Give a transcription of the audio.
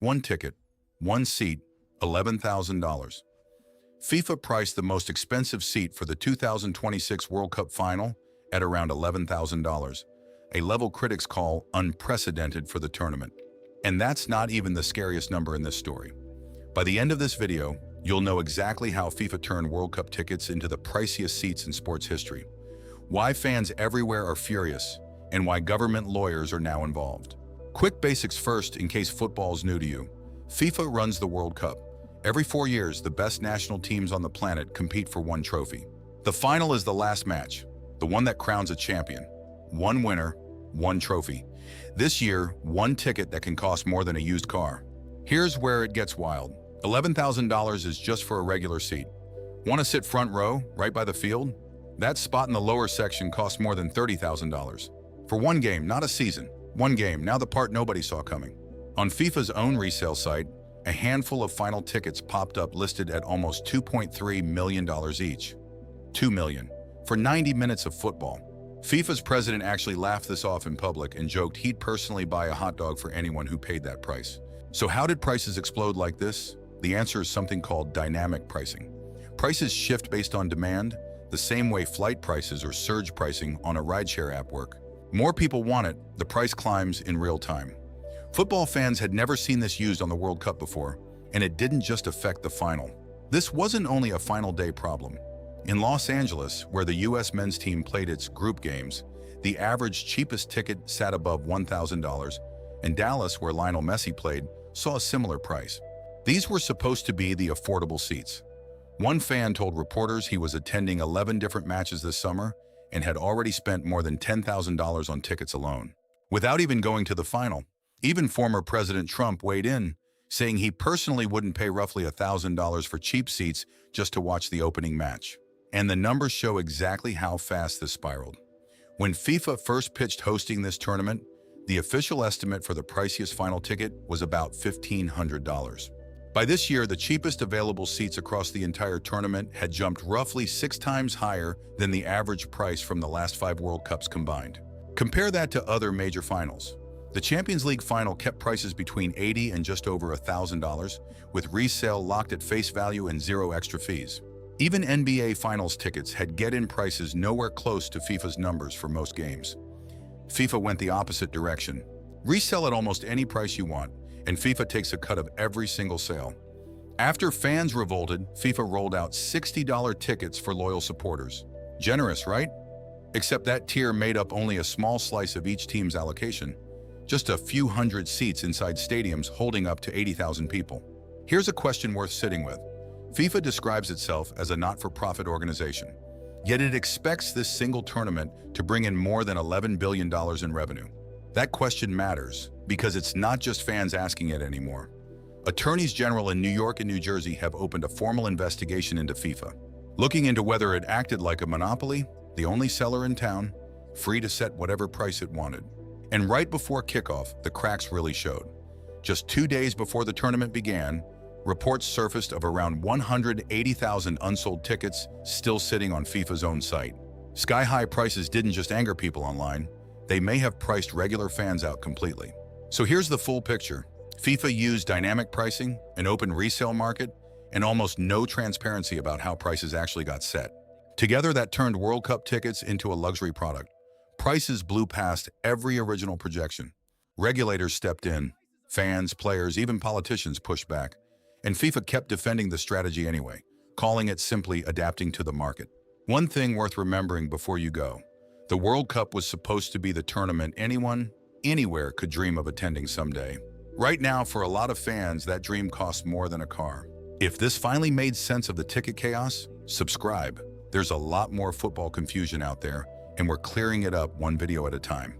One ticket, one seat, $11,000. FIFA priced the most expensive seat for the 2026 World Cup final at around $11,000, a level critics call unprecedented for the tournament. And that's not even the scariest number in this story. By the end of this video, you'll know exactly how FIFA turned World Cup tickets into the priciest seats in sports history, why fans everywhere are furious, and why government lawyers are now involved. Quick basics first in case football is new to you. FIFA runs the World Cup. Every 4 years, the best national teams on the planet compete for one trophy. The final is the last match, the one that crowns a champion. One winner, one trophy. This year, one ticket that can cost more than a used car. Here's where it gets wild. $11,000 is just for a regular seat. Want to sit front row, right by the field? That spot in the lower section costs more than $30,000. For one game, not a season. One game, now the part nobody saw coming. On FIFA's own resale site, a handful of final tickets popped up listed at almost $2.3 million each. $2 million for 90 minutes of football. FIFA's president actually laughed this off in public and joked he'd personally buy a hot dog for anyone who paid that price. So how did prices explode like this? The answer is something called dynamic pricing. Prices shift based on demand, the same way flight prices or surge pricing on a rideshare app work. More people want it, the price climbs in real time. Football fans had never seen this used on the World Cup before, and it didn't just affect the final. This wasn't only a final day problem. In Los Angeles, where the U.S. men's team played its group games, the average cheapest ticket sat above $1,000, and Dallas, where Lionel Messi played, saw a similar price. These were supposed to be the affordable seats. One fan told reporters he was attending 11 different matches this summer and had already spent more than $10,000 on tickets alone. Without even going to the final, even former President Trump weighed in, saying he personally wouldn't pay roughly $1,000 for cheap seats just to watch the opening match. And the numbers show exactly how fast this spiraled. When FIFA first pitched hosting this tournament, the official estimate for the priciest final ticket was about $1,500. By this year, the cheapest available seats across the entire tournament had jumped roughly 6 times higher than the average price from the last 5 World Cups combined. Compare that to other major finals. The Champions League final kept prices between $80 and just over $1,000, with resale locked at face value and 0 extra fees. Even NBA Finals tickets had get-in prices nowhere close to FIFA's numbers for most games. FIFA went the opposite direction. Resell at almost any price you want, and FIFA takes a cut of every single sale. After fans revolted, FIFA rolled out $60 tickets for loyal supporters. Generous, right? Except that tier made up only a small slice of each team's allocation. Just a few hundred seats inside stadiums holding up to 80,000 people. Here's a question worth sitting with. FIFA describes itself as a not-for-profit organization, yet it expects this single tournament to bring in more than $11 billion in revenue. That question matters because it's not just fans asking it anymore. Attorneys general in New York and New Jersey have opened a formal investigation into FIFA, looking into whether it acted like a monopoly, the only seller in town, free to set whatever price it wanted. And right before kickoff, the cracks really showed. Just 2 days before the tournament began, reports surfaced of around 180,000 unsold tickets still sitting on FIFA's own site. Sky-high prices didn't just anger people online, they may have priced regular fans out completely. So here's the full picture. FIFA used dynamic pricing, an open resale market, and almost no transparency about how prices actually got set. Together, that turned World Cup tickets into a luxury product. Prices blew past every original projection. Regulators stepped in, fans, players, even politicians pushed back. And FIFA kept defending the strategy anyway, calling it simply adapting to the market. One thing worth remembering before you go. The World Cup was supposed to be the tournament anyone, anywhere could dream of attending someday. Right now, for a lot of fans, that dream costs more than a car. If this finally made sense of the ticket chaos, subscribe. There's a lot more football confusion out there, and we're clearing it up one video at a time.